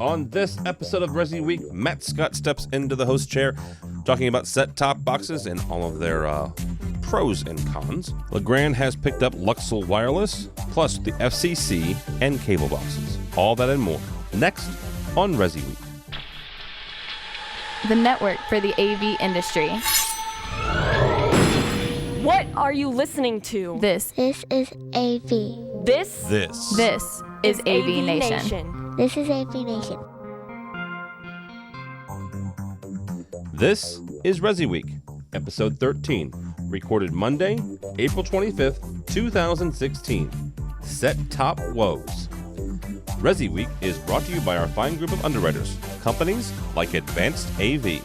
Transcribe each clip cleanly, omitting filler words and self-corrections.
On this episode of ResiWeek, Matt Scott steps into the host chair, talking about set-top boxes and all of their pros and cons. LeGrand has picked up Luxel Wireless, plus the FCC and cable boxes. All that and more, next on ResiWeek. The network for the AV industry. What are you listening to? This is AV. This is AVNation. This is AVNation. This is ResiWeek, episode 13, recorded Monday, April 25th, 2016. Set-top woes. ResiWeek is brought to you by our fine group of underwriters, companies like Advanced AV.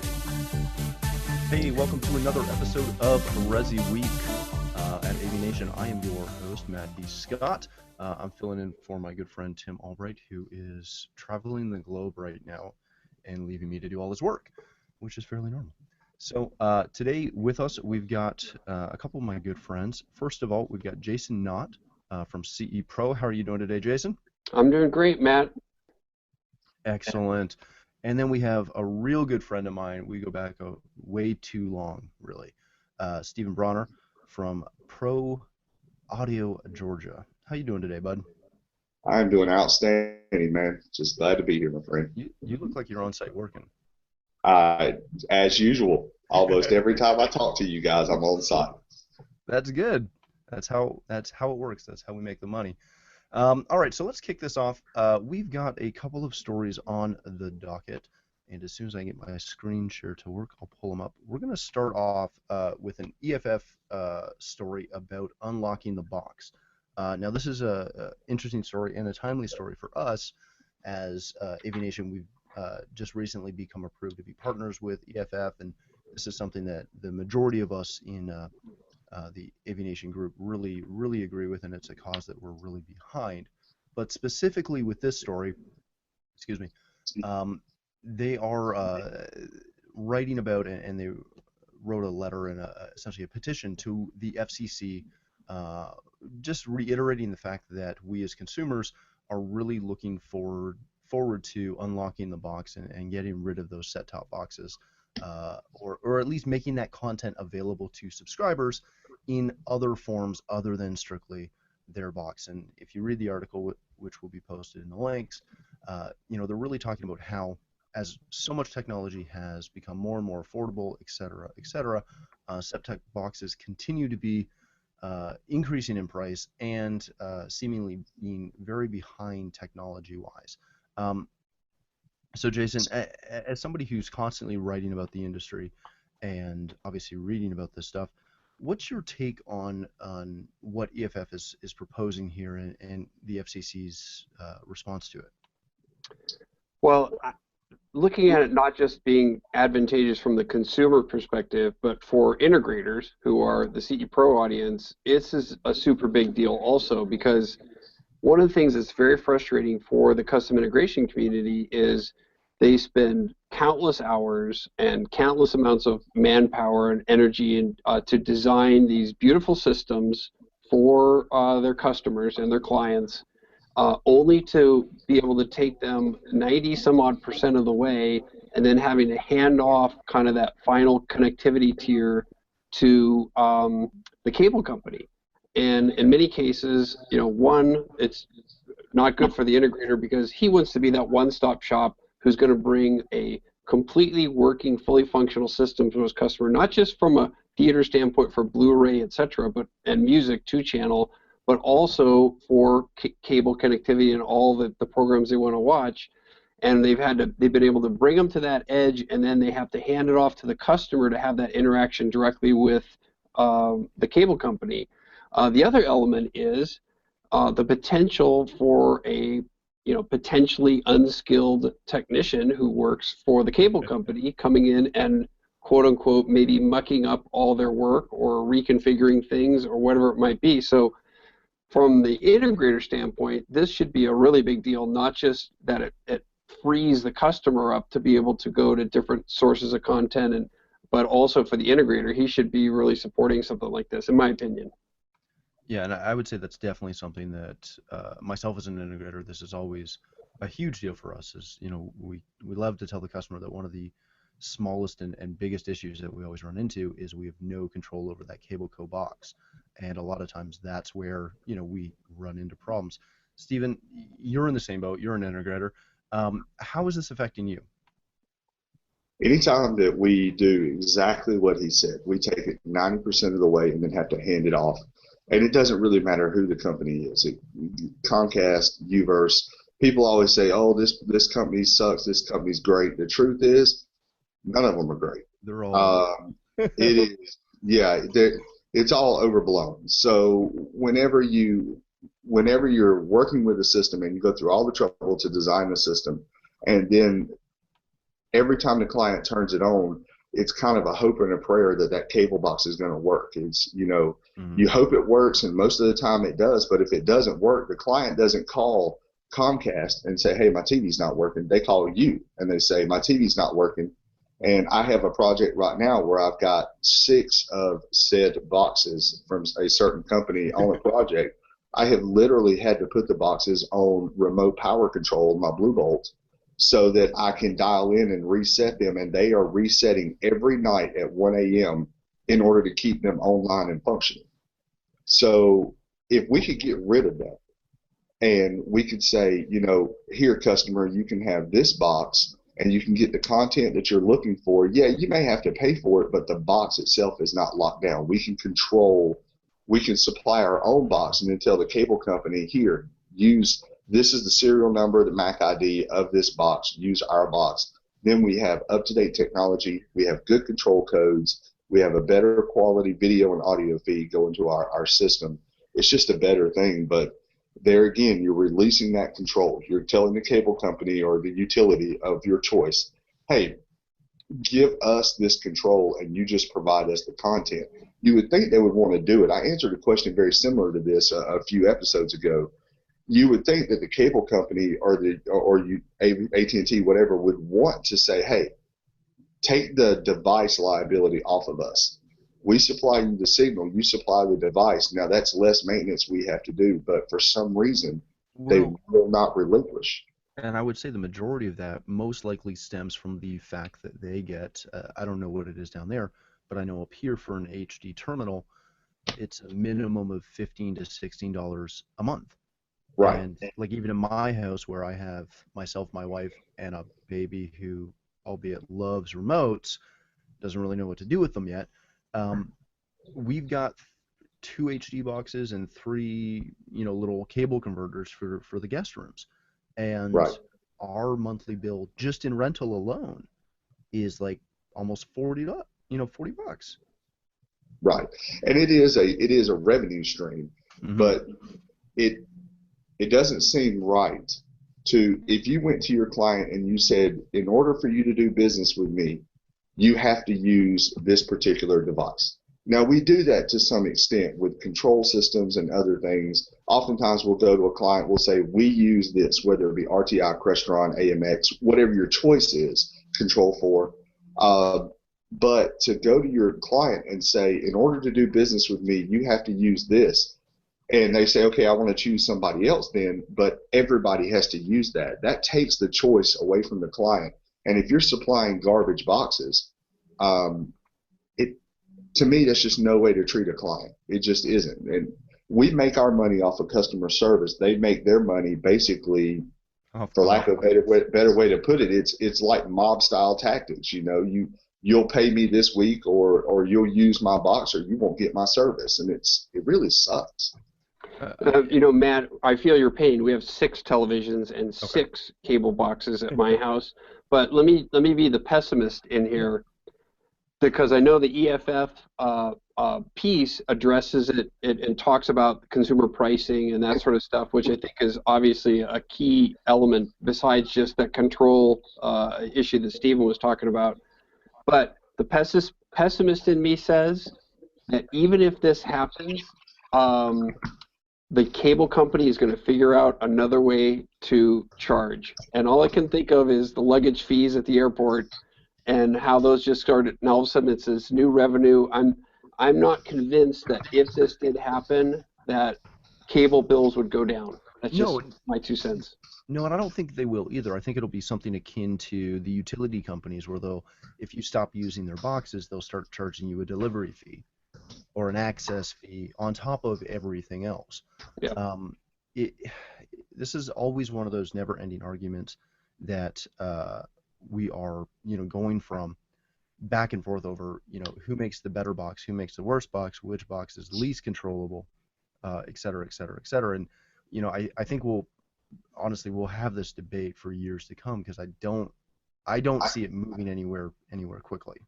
Hey, welcome to another episode of ResiWeek at AVNation. I am your host, Matt D. Scott. I'm filling in for my good friend Tim Albright, who is traveling the globe right now and leaving me to do all his work, which is fairly normal. So today with us, we've got a couple of my good friends. First of all, we've got Jason Knott from CE Pro. How are you doing today, Jason? I'm doing great, Matt. Excellent. And then we have a real good friend of mine. We go back way too long, really. Stephen Bronner from Pro Audio Georgia. How you doing today, bud? I'm doing outstanding, man. Just glad to be here, my friend. You look like you're on site working. As usual, almost every time I talk to you guys, I'm on site. That's good. That's how it works. That's how we make the money. All right, so let's kick this off. We've got a couple of stories on the docket, and as soon as I get my screen share to work, I'll pull them up. We're going to start off with an EFF story about unlocking the box. Now, this is an interesting story and a timely story for us as AVNation. We've just recently become approved to be partners with EFF, and this is something that the majority of us in the AVNation group really agree with, and it's a cause that we're really behind. But specifically with this story, they are writing about, and they wrote a letter and essentially a petition to the FCC, just reiterating the fact that we as consumers are really looking forward to unlocking the box and getting rid of those set-top boxes, or at least making that content available to subscribers in other forms other than strictly their box. And if you read the article, which will be posted in the links, they're really talking about how, as so much technology has become more and more affordable, et cetera, set-top boxes continue to be increasing in price and seemingly being very behind technology-wise. So Jason, as somebody who's constantly writing about the industry and obviously reading about this stuff, what's your take on what EFF is proposing here and the FCC's response to it? Well, looking at it not just being advantageous from the consumer perspective, but for integrators who are the CE Pro audience, this is a super big deal also, because one of the things that's very frustrating for the custom integration community is they spend countless hours and countless amounts of manpower and energy to design these beautiful systems for their customers and their clients, only to be able to take them 90-some-odd% of the way and then having to hand off kind of that final connectivity tier to the cable company. And in many cases, one, it's not good for the integrator because he wants to be that one-stop shop who's going to bring a completely working, fully functional system to his customer, not just from a theater standpoint for Blu-ray, etc., and music 2-channel, but also for cable connectivity and all the programs they want to watch. And they've been able to bring them to that edge, and then they have to hand it off to the customer to have that interaction directly with the cable company. The other element is the potential for a potentially unskilled technician who works for the cable company coming in and quote unquote maybe mucking up all their work or reconfiguring things or whatever it might be. So from the integrator standpoint, this should be a really big deal, not just that it frees the customer up to be able to go to different sources of content, but also for the integrator, he should be really supporting something like this, in my opinion. Yeah, and I would say that's definitely something that myself as an integrator, this is always a huge deal for us. Is we love to tell the customer that one of the smallest and biggest issues that we always run into is we have no control over that cable co box, and a lot of times that's where we run into problems. Stephen, you're in the same boat. You're an integrator. How is this affecting you? Anytime that we do exactly what he said, we take it 90% of the way and then have to hand it off. And it doesn't really matter who the company is. Comcast, Uverse, people always say, oh, this company sucks, this company's great. The truth is, none of them are great. They're all it is, yeah, it's all overblown. So whenever you're working with a system and you go through all the trouble to design the system, and then every time the client turns it on, it's kind of a hope and a prayer that cable box is going to work. It's, you hope it works, and most of the time it does, but if it doesn't work, the client doesn't call Comcast and say, hey, my TV's not working. They call you and they say, my TV's not working. And I have a project right now where I've got 6 of said boxes from a certain company on a project. I have literally had to put the boxes on remote power control on my Blue Bolt, so that I can dial in and reset them, and they are resetting every night at 1 a.m. in order to keep them online and functioning. So if we could get rid of that, and we could say, here, customer, you can have this box, and you can get the content that you're looking for. Yeah, you may have to pay for it, but the box itself is not locked down. We can supply our own box and then tell the cable company, here, this is the serial number, the MAC ID of this box. Use our box. Then we have up-to-date technology. We have good control codes. We have a better quality video and audio feed go into our system. It's just a better thing. But there again, you're releasing that control. You're telling the cable company or the utility of your choice, hey, give us this control and you just provide us the content. You would think they would want to do it. I answered a question very similar to this a few episodes ago. You would think that the cable company or AT&T, whatever, would want to say, hey, take the device liability off of us. We supply you the signal, you supply the device. Now that's less maintenance we have to do, but for some reason they will not relinquish. And I would say the majority of that most likely stems from the fact that they get, I don't know what it is down there, but I know up here for an HD terminal, it's a minimum of $15 to $16 a month. Right. And like even in my house where I have myself, my wife, and a baby who, albeit loves remotes, doesn't really know what to do with them yet, we've got 2 HD boxes and 3, little cable converters for the guest rooms. And our monthly bill just in rental alone is like almost $40. $40. Right. And it is a revenue stream, but it doesn't seem right if you went to your client and you said, in order for you to do business with me, you have to use this particular device. Now, we do that to some extent with control systems and other things. Oftentimes, we'll go to a client, we'll say, we use this, whether it be RTI, Crestron, AMX, whatever your choice is, control for. But to go to your client and say, in order to do business with me, you have to use this. And they say, okay, I want to choose somebody else then, but everybody has to use that. That takes the choice away from the client. And if you're supplying garbage boxes, to me, that's just no way to treat a client. It just isn't. And we make our money off of customer service. They make their money basically, for lack of a better way to put it, it's like mob-style tactics. You'll pay me this week or you'll use my box or you won't get my service. And it really sucks. Matt, I feel your pain. We have 6 televisions and 6 cable boxes at my house. But let me be the pessimist in here, because I know the EFF piece addresses it and talks about consumer pricing and that sort of stuff, which I think is obviously a key element besides just that control issue that Stephen was talking about. But the pessimist in me says that even if this happens, the cable company is going to figure out another way to charge. And all I can think of is the luggage fees at the airport and how those just started. And all of a sudden it's this new revenue. I'm not convinced that if this did happen, that cable bills would go down. That's just No, my 2 cents. no, and I don't think they will either. I think it'll be something akin to the utility companies where if you stop using their boxes, they'll start charging you a delivery fee or an access fee on top of everything else. Yeah. This is always one of those never-ending arguments that we are, going from back and forth over, who makes the better box, who makes the worst box, which box is least controllable, et cetera, et cetera, et cetera. And, I think we'll have this debate for years to come because I don't see it moving anywhere quickly.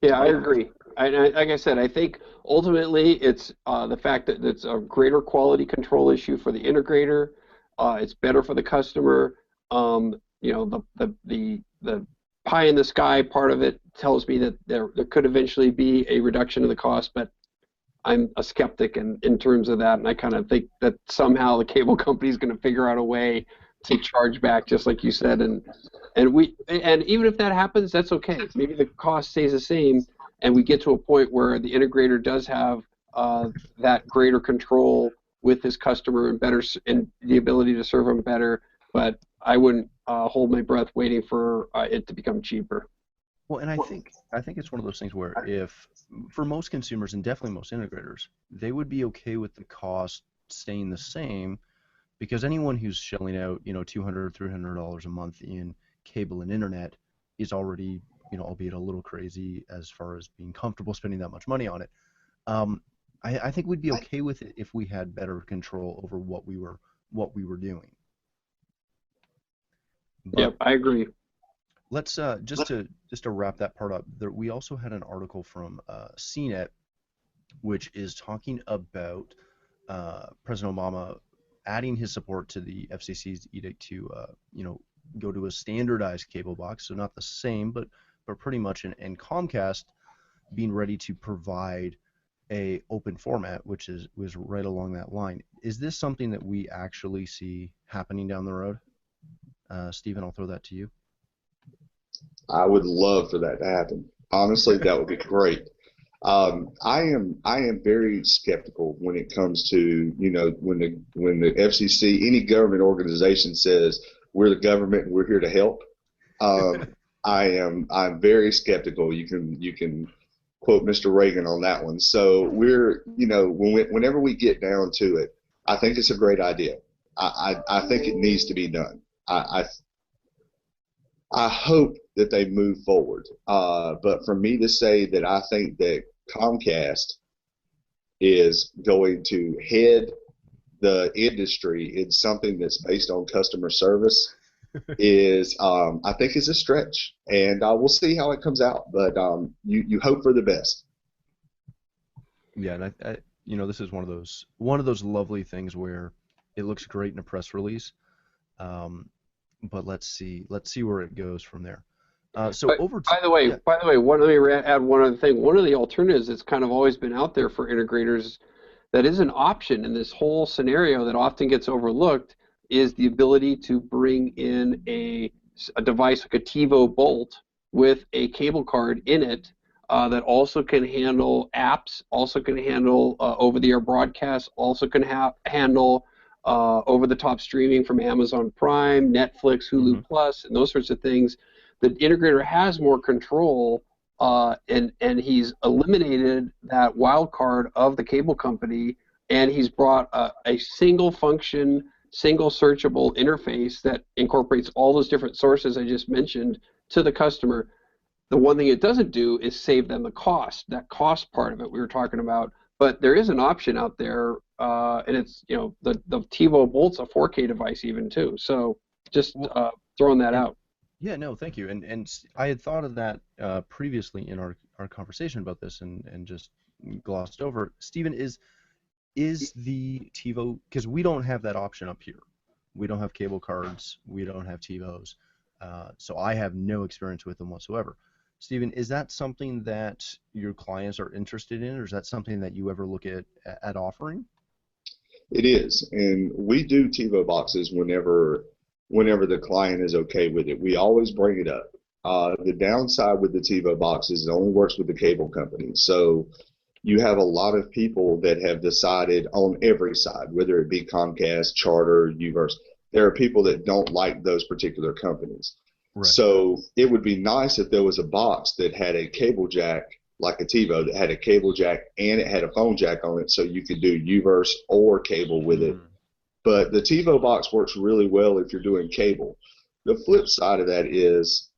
Yeah, I agree. Like I said, I think ultimately it's the fact that it's a greater quality control issue for the integrator. It's better for the customer. The pie in the sky part of it tells me that there could eventually be a reduction in the cost, but I'm a skeptic in terms of that, and I kind of think that somehow the cable company is going to figure out a way to charge back, just like you said, and even if that happens, that's okay. Maybe the cost stays the same, and we get to a point where the integrator does have that greater control with his customer and the ability to serve him better. But I wouldn't hold my breath waiting for it to become cheaper. Well, and I think it's one of those things where if for most consumers and definitely most integrators, they would be okay with the cost staying the same because anyone who's shelling out, $200, $300 a month in cable and internet is already, albeit a little crazy as far as being comfortable spending that much money on it. I think we'd be okay with it if we had better control over what we were doing. But yep, I agree. let's just to wrap that part up. We also had an article from CNET, which is talking about President Obama adding his support to the FCC's edict to go to a standardized cable box, so not the same, but pretty much, and Comcast being ready to provide a open format, which was right along that line. Is this something that we actually see happening down the road? Stephen, I'll throw that to you. I would love for that to happen. Honestly, that would be great. I am very skeptical when it comes to when the FCC, any government organization says we're the government and we're here to help. I'm very skeptical. You can quote Mr. Reagan on that one. So whenever we get down to it, I think it's a great idea. I think it needs to be done. I hope that they move forward. But for me to say that I think that Comcast is going to head the industry in something that's based on customer service I think is a stretch, and we'll see how it comes out. But you hope for the best. Yeah, and I this is one of those lovely things where it looks great in a press release, but let's see where it goes from there. By the way, let me add one other thing. One of the alternatives that's kind of always been out there for integrators that is an option in this whole scenario that often gets overlooked is the ability to bring in a device like a TiVo Bolt with a cable card in it that also can handle apps, also can handle over-the-air broadcasts, also can handle over-the-top streaming from Amazon Prime, Netflix, Hulu Plus, and those sorts of things. The integrator has more control, and he's eliminated that wild card of the cable company, and he's brought a single function, single searchable interface that incorporates all those different sources I just mentioned to the customer. The one thing it doesn't do is save them the cost, that cost part of it we were talking about. But there is an option out there, and it's the TiVo Bolt's a 4K device even too. So just throwing that out. Yeah, no, thank you. And I had thought of that previously in our conversation about this and just glossed over. Stephen, is the TiVo, because we don't have that option up here. We don't have cable cards. We don't have TiVos. So I have no experience with them whatsoever. Stephen, is that something that your clients are interested in, or is that something that you ever look at offering? It is, and we do TiVo boxes whenever the client is okay with it. We always bring it up. The downside with the TiVo box is it only works with the cable company. So you have a lot of people that have decided on every side, whether it be Comcast, Charter, Uverse, there are people that don't like those particular companies. Right. So it would be nice if there was a box that had a cable jack, like a TiVo, that had a cable jack and it had a phone jack on it, so you could do Uverse or cable with it. But the TiVo box works really well if you're doing cable. The flip side of that is,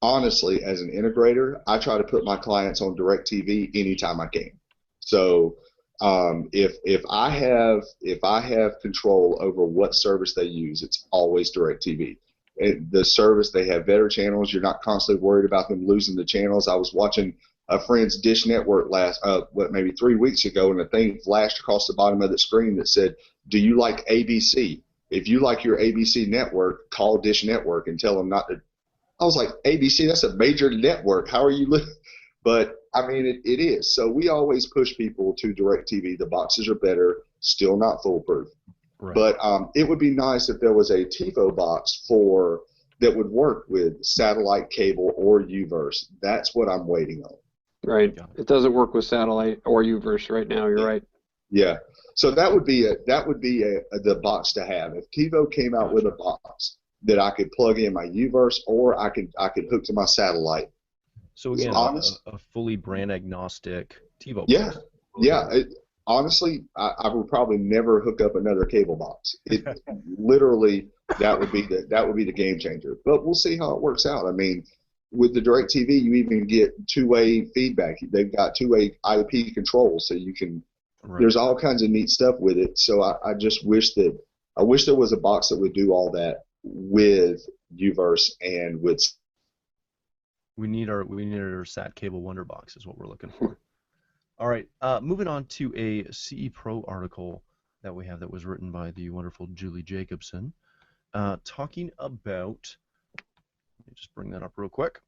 honestly, as an integrator, I try to put my clients on DirecTV anytime I can. So if I have control over what service they use, it's always DirecTV. The service, they have better channels. You're not constantly worried about them losing the channels. I was watching a friend's Dish Network maybe 3 weeks ago, and a thing flashed across the bottom of the screen that said, "Do you like ABC? If you like your ABC network, call Dish Network and tell them not to." I was like, ABC, that's a major network. How are you living? But I mean, it is. So we always push people to DirecTV. The boxes are better, still not foolproof. Right. But it would be nice if there was a TiVo box that would work with satellite, cable, or Uverse. That's what I'm waiting on. Right. It doesn't work with satellite or Uverse right now. You're right. Yeah. So that would be the box to have. If TiVo came out with a box that I could plug in my Uverse, or I could hook to my satellite. So again, a fully brand agnostic TiVo box. Yeah. Honestly, I would probably never hook up another cable box. Literally, that would be the game changer. But we'll see how it works out. I mean, with the DirecTV, you even get two-way feedback. They've got two-way IP control, so you can. Right. There's all kinds of neat stuff with it. So I just wish there was a box that would do all that with Uverse and with. We need our Sat Cable Wonder Box is what we're looking for. All right, moving on to a CE Pro article that we have that was written by the wonderful Julie Jacobson, talking about. Let me just bring that up real quick.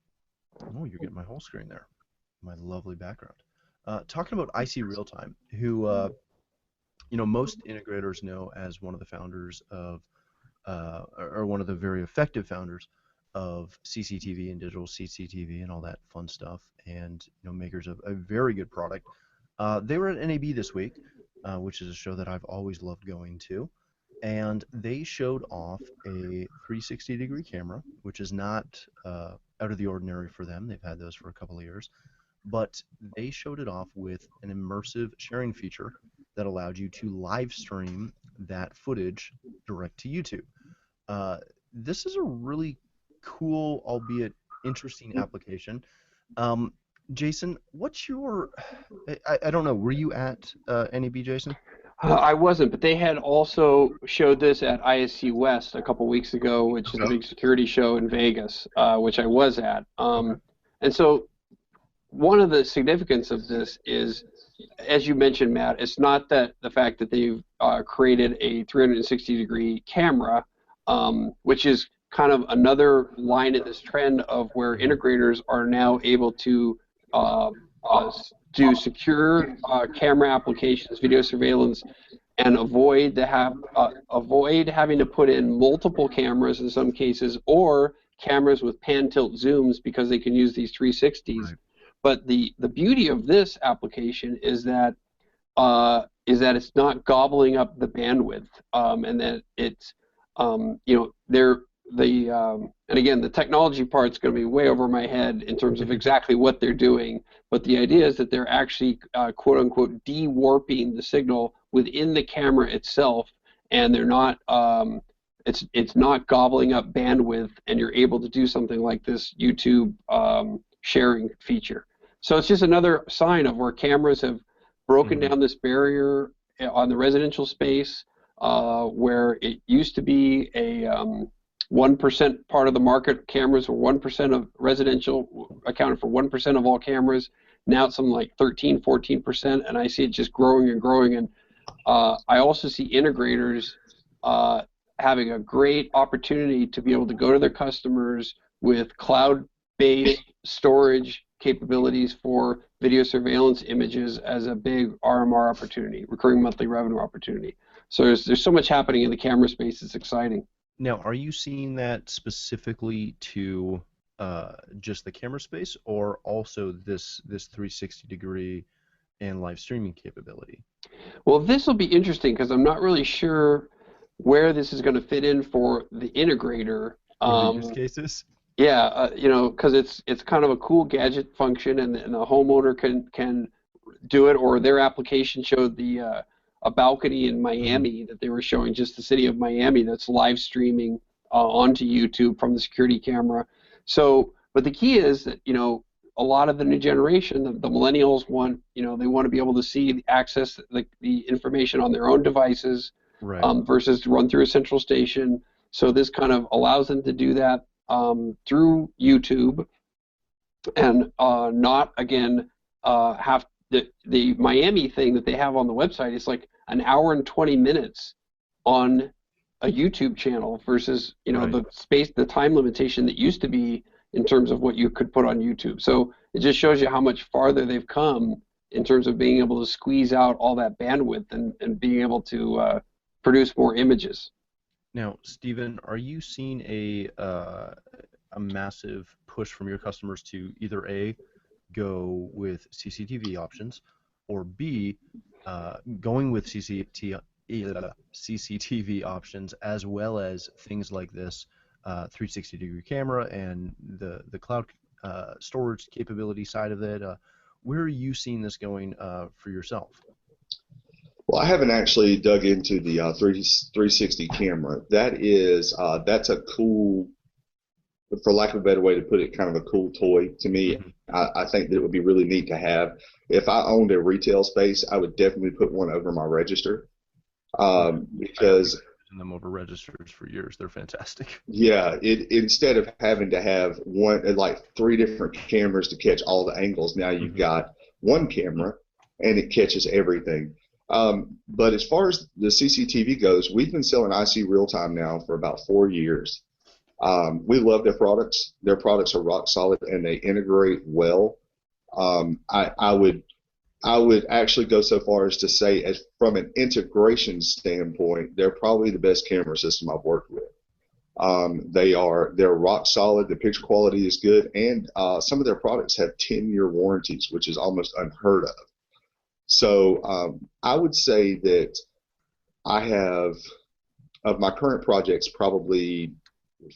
Oh, you're getting my whole screen there, my lovely background. Talking about IC Realtime, who most integrators know as one of the founders of, or one of the very effective founders of CCTV and digital CCTV and all that fun stuff, and makers of a very good product. They were at NAB this week, which is a show that I've always loved going to, and they showed off a 360-degree camera, which is not out of the ordinary for them. They've had those for a couple of years, but they showed it off with an immersive sharing feature that allowed you to live stream that footage direct to YouTube. This is a really cool, albeit interesting application. Jason, what's your? I don't know. Were you at NAB, Jason? I wasn't, but they had also showed this at ISC West a couple weeks ago, which is a big security show in Vegas, which I was at. And so one of the significance of this is, as you mentioned, Matt, it's not that the fact that they've created a 360-degree camera, which is kind of another line in this trend of where integrators are now able to do secure camera applications, video surveillance, and avoid having to put in multiple cameras in some cases, or cameras with pan tilt zooms, because they can use these 360s. Right. But the beauty of this application is that it's not gobbling up the bandwidth, and that it's and again, the technology part's going to be way over my head in terms of exactly what they're doing, but the idea is that they're actually quote-unquote de-warping the signal within the camera itself, and they're not it's not gobbling up bandwidth, and you're able to do something like this YouTube sharing feature. So it's just another sign of where cameras have broken down this barrier on the residential space, where it used to be a 1% part of the market. Cameras were 1% of residential, accounted for 1% of all cameras. Now it's something like 13, 14%, and I see it just growing and growing. And I also see integrators having a great opportunity to be able to go to their customers with cloud-based storage capabilities for video surveillance images as a big RMR opportunity, recurring monthly revenue opportunity. So there's so much happening in the camera space. It's exciting. Now, are you seeing that specifically to just the camera space, or also this 360-degree and live streaming capability. Well, this will be interesting because I'm not really sure where this is going to fit in for the integrator. Or the use cases. Yeah, because it's kind of a cool gadget function, and the homeowner can do it, or their application showed a balcony in Miami that they were showing, just the city of Miami, that's live streaming onto YouTube from the security camera. So, but the key is that a lot of the new generation, the millennials want they want to be able to access the information on their own devices, right. Versus to run through a central station. So this kind of allows them to do that through YouTube, and not again have the Miami thing that they have on the website is like an hour and 20 minutes on a YouTube channel versus right. the time limitation that used to be in terms of what you could put on YouTube. So it just shows you how much farther they've come in terms of being able to squeeze out all that bandwidth and being able to produce more images. Now, Stephen, are you seeing a massive push from your customers to either A, go with CCTV options, or B, going with CCTV options, as well as things like this 360-degree camera and the cloud storage capability side of it? Where are you seeing this going for yourself? Well, I haven't actually dug into the 360 camera. That's a cool, for lack of a better way to put it, kind of a cool toy to me. I think that it would be really neat to have. If I owned a retail space, I would definitely put one over my register, because I've been using them over registers for years. They're fantastic. Yeah, instead of having to have three different cameras to catch all the angles, now you've got one camera and it catches everything. But as far as the CCTV goes, we've been selling IC Real-Time now for about 4 years. We love their products. Their products are rock solid and they integrate well. I would actually go so far as to say, as from an integration standpoint, they're probably the best camera system I've worked with. They're rock solid. The picture quality is good, and some of their products have 10-year warranties, which is almost unheard of. So I would say that I have, of my current projects, probably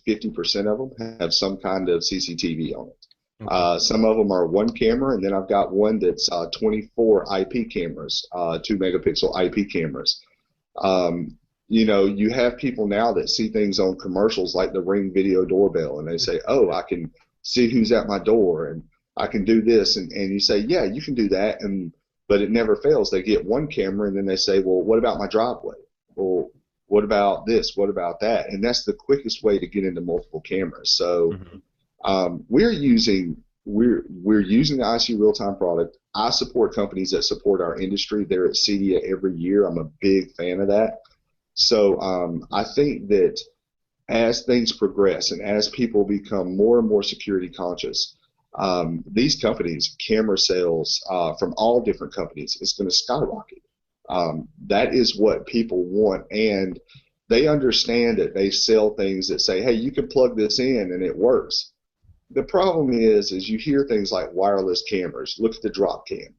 50% of them have some kind of CCTV on it. Okay. Some of them are one camera, and then I've got one that's 24 IP cameras, 2 megapixel IP cameras. You have people now that see things on commercials like the Ring video doorbell, and they say, oh, I can see who's at my door, and I can do this, and you say, yeah, you can do that, but it never fails. They get one camera, and then they say, well, what about my driveway? Well, what about this? What about that? And that's the quickest way to get into multiple cameras. So we're using the IC Real-Time product. I support companies that support our industry. They're at CEDIA every year. I'm a big fan of that. So I think that as things progress and as people become more and more security conscious, these companies, camera sales from all different companies, is going to skyrocket. That is what people want, and they understand that they sell things that say, hey, you can plug this in and it works. The problem is you hear things like wireless cameras. Look at the drop cam.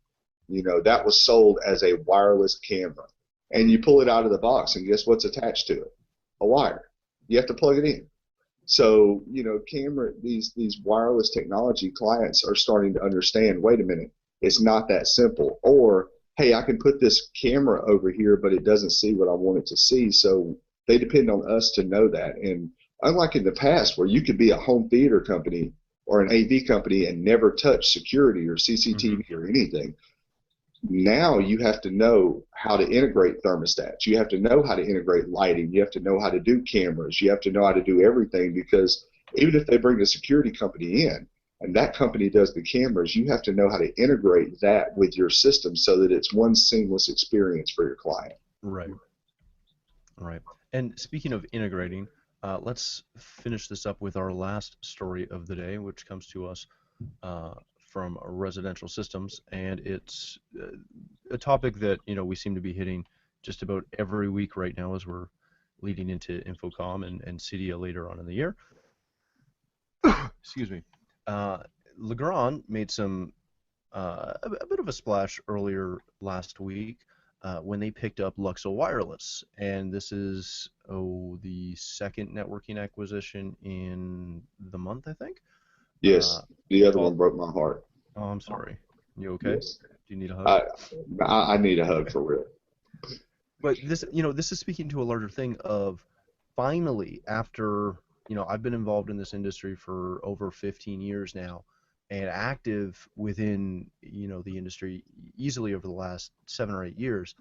That was sold as a wireless camera. And you pull it out of the box, and guess what's attached to it? A wire. You have to plug it in. So, these wireless technology clients are starting to understand, wait a minute, it's not that simple. Or, hey, I can put this camera over here, but it doesn't see what I want it to see. So they depend on us to know that. And unlike in the past where you could be a home theater company or an AV company and never touch security or CCTV or anything, now you have to know how to integrate thermostats. You have to know how to integrate lighting. You have to know how to do cameras. You have to know how to do everything, because even if they bring a security company in and that company does the cameras, you have to know how to integrate that with your system so that it's one seamless experience for your client. Right. And speaking of integrating, let's finish this up with our last story of the day, which comes to us from Residential Systems, and it's a topic that we seem to be hitting just about every week right now as we're leading into Infocom and CEDIA later on in the year. Excuse me. Legrand made some a bit of a splash earlier last week when they picked up Luxo Wireless, and this is the second networking acquisition in the month, I think. Yes, the other well- one broke my heart. Oh, I'm sorry. You okay? Yes. Do you need a hug? I need a hug for real. But this is speaking to a larger thing of finally, after, I've been involved in this industry for over 15 years now, and active within, the industry easily over the last 7 or 8 years,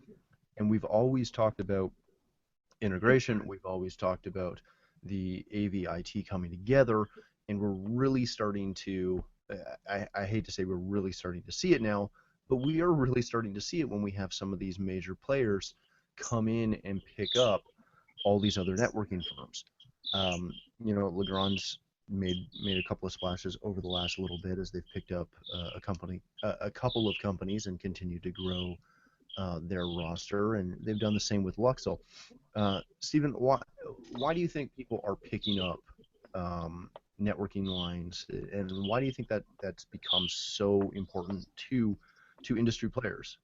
and we've always talked about integration, we've always talked about the AV-IT coming together, and we're really starting to, I hate to say we're really starting to see it now, but we are really starting to see it when we have some of these major players come in and pick up all these other networking firms. Legrand's made a couple of splashes over the last little bit as they've picked up a couple of companies and continue to grow their roster, and they've done the same with Luxel. Stephen, why do you think people are picking up networking lines, and why do you think that that's become so important to industry players?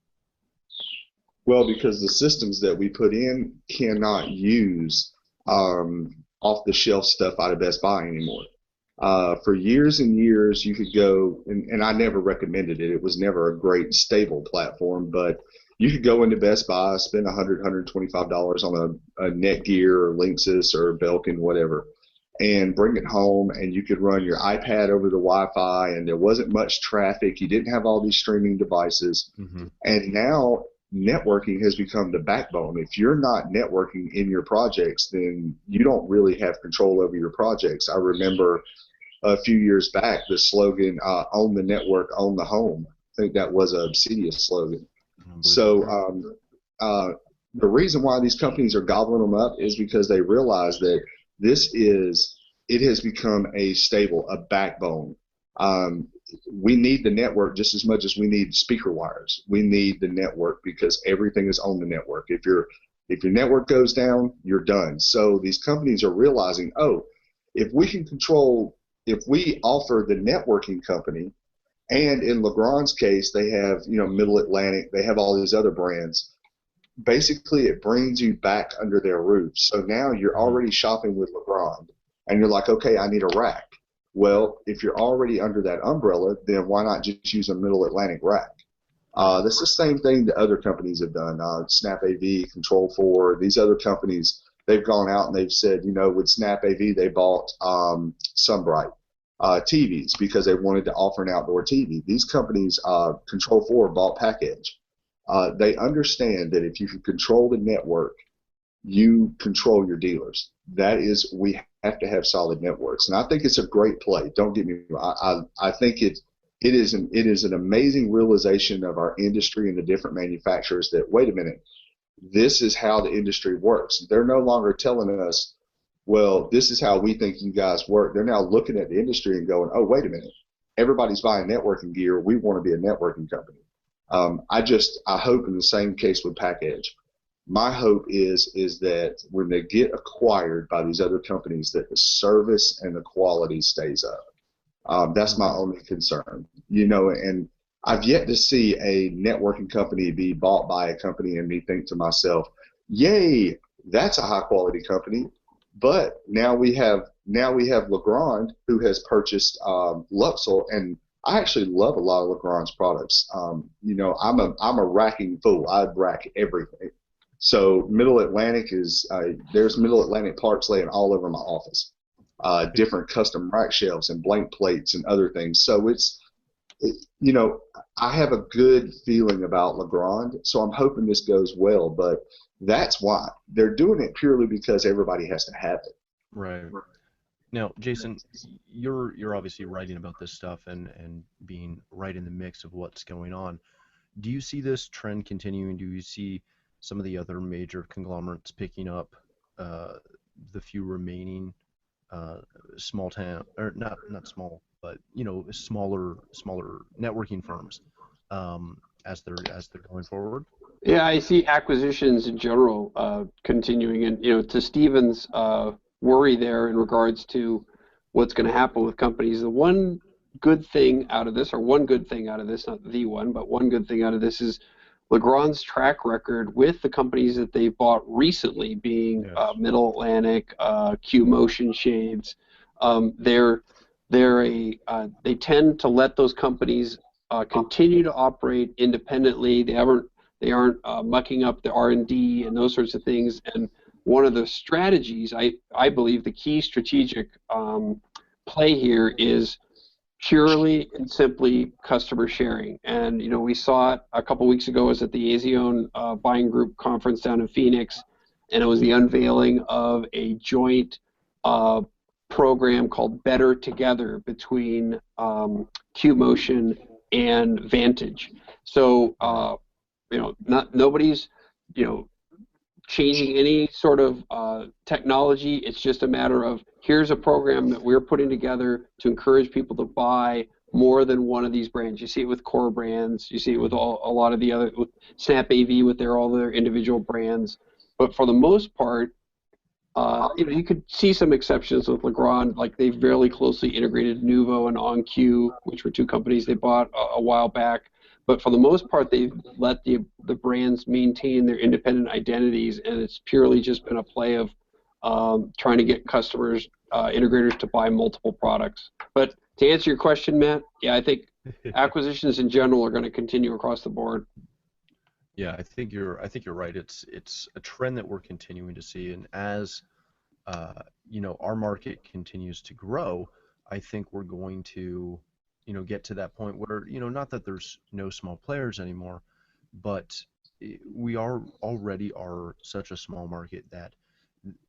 Well, because the systems that we put in cannot use off-the-shelf stuff out of Best Buy anymore. For years and years, you could go, and I never recommended it. It was never a great, stable platform, but you could go into Best Buy, spend $100, $125 on a Netgear or Linksys or Belkin, whatever, and bring it home, and you could run your iPad over the Wi-Fi, and there wasn't much traffic. You didn't have all these streaming devices. Mm-hmm. And now networking has become the backbone. If you're not networking in your projects, then you don't really have control over your projects. I remember a few years back the slogan, own the network, own the home. I think that was a Obsidian slogan. So the reason why these companies are gobbling them up is because they realize that it has become a stable, a backbone. We need the network just as much as we need speaker wires. We need the network because everything is on the network. If your network goes down, you're done. So these companies are realizing, if we offer the networking company, and in Legrand's case, they have, Middle Atlantic, they have all these other brands. Basically, it brings you back under their roof. So now you're already shopping with Legrand, and you're like, okay, I need a rack. Well, if you're already under that umbrella, then why not just use a Middle Atlantic rack? That's the same thing that other companies have done. Snap AV, Control4, these other companies, they've gone out and they've said, with Snap AV, they bought Sunbright TVs because they wanted to offer an outdoor TV. These companies, Control4 bought Package. They understand that if you can control the network, you control your dealers. That is, we have to have solid networks, and I think it's a great play. Don't get me wrong. I think it is an amazing realization of our industry and the different manufacturers that, wait a minute, this is how the industry works. They're no longer telling us, well, this is how we think you guys work. They're now looking at the industry and going, oh, wait a minute, everybody's buying networking gear. We want to be a networking company. I hope in the same case with Package. My hope is that when they get acquired by these other companies, that the service and the quality stays up. That's my only concern, and I've yet to see a networking company be bought by a company and me think to myself, yay, that's a high quality company. But now we have Legrand, who has purchased Luxel, and I actually love a lot of Legrand's products. I'm a racking fool. I'd rack everything. So Middle Atlantic there's Middle Atlantic parts laying all over my office, different custom rack shelves and blank plates and other things. So I have a good feeling about Legrand, so I'm hoping this goes well, but that's why. They're doing it purely because everybody has to have it. Right. Now, Jason, you're obviously writing about this stuff and being right in the mix of what's going on. Do you see this trend continuing? Do you see some of the other major conglomerates picking up the few remaining small town, or not small, but smaller networking firms as they're going forward? Yeah, I see acquisitions in general continuing, and to Stephen's worry there in regards to what's going to happen with companies. The one good thing out of this, or one good thing out of this, not the one, but one good thing out of this is Legrand's track record with the companies that they've bought recently, being Middle Atlantic, Q Motion Shades. They tend to let those companies continue to operate independently. They aren't mucking up the R&D and those sorts of things. And one of the strategies, I believe, the key strategic play here is purely and simply customer sharing. And we saw it a couple weeks ago. I was at the AZON Buying Group conference down in Phoenix, and it was the unveiling of a joint program called Better Together between QMotion and Vantage. So nobody's changing any sort of technology. It's just a matter of, here's a program that we're putting together to encourage people to buy more than one of these brands. You see it with core brands. You see it with a lot of the other, with Snap AV with all their individual brands. But for the most part, you could see some exceptions with Legrand, like they've very closely integrated Nuvo and OnQ, which were two companies they bought a while back. But for the most part, they've let the brands maintain their independent identities, and it's purely just been a play of trying to get customers, integrators, to buy multiple products. But to answer your question, Matt, yeah, I think acquisitions in general are going to continue across the board. Yeah, I think you're right. It's a trend that we're continuing to see, and as our market continues to grow, I think we're going to get to that point where, not that there's no small players anymore, but we already are such a small market that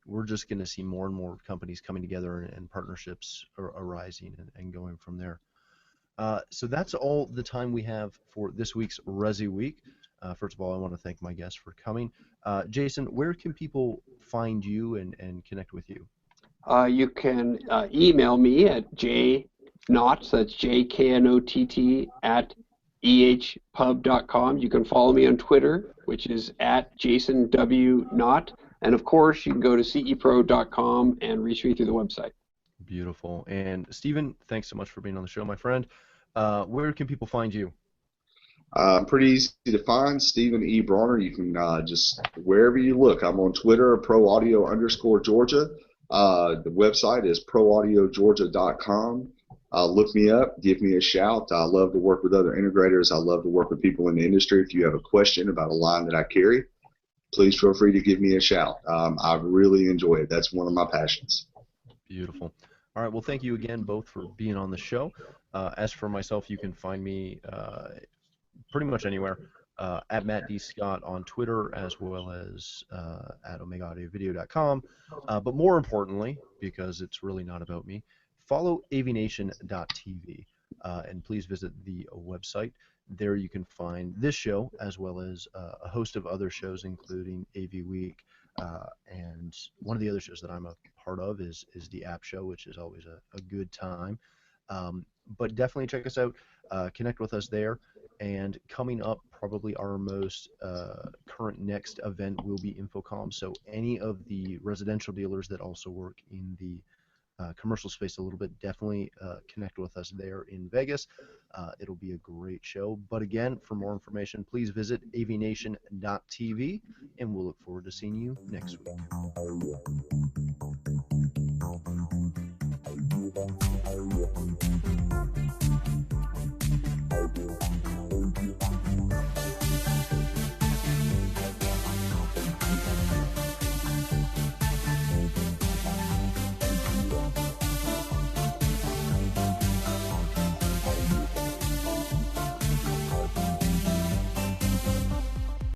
we're just going to see more and more companies coming together and partnerships arising and going from there. So that's all the time we have for this week's ResiWeek. First of all, I want to thank my guests for coming. Jason, where can people find you and connect with you? You can email me at jknott, that's JKNOTT, at ehpub.com. You can follow me on Twitter, which is at JasonWKnott. And of course, you can go to cepro.com and reach me through the website. Beautiful. And Stephen, thanks so much for being on the show, my friend. Where can people find you? Pretty easy to find, Stephen E. Bronner. You can just, wherever you look. I'm on Twitter, ProAudio_Georgia. The website is ProAudioGeorgia.com. Look me up, give me a shout. I love to work with other integrators. I love to work with people in the industry. If you have a question about a line that I carry, please feel free to give me a shout. I really enjoy it. That's one of my passions. Beautiful. All right, well, thank you again both for being on the show. As for myself, you can find me pretty much anywhere at Matt D. Scott on Twitter, as well as at OmegaAudioVideo.com. But more importantly, because it's really not about me, follow AVNation.tv and please visit the website. There you can find this show as well as a host of other shows, including AV Week, and one of the other shows that I'm a part of is the App Show, which is always a good time. But definitely check us out, connect with us there. And coming up, probably our most current next event will be InfoComm. So any of the residential dealers that also work in the commercial space a little bit, definitely connect with us there in Vegas. It'll be a great show. But again, for more information, please visit avnation.tv, and we'll look forward to seeing you next week.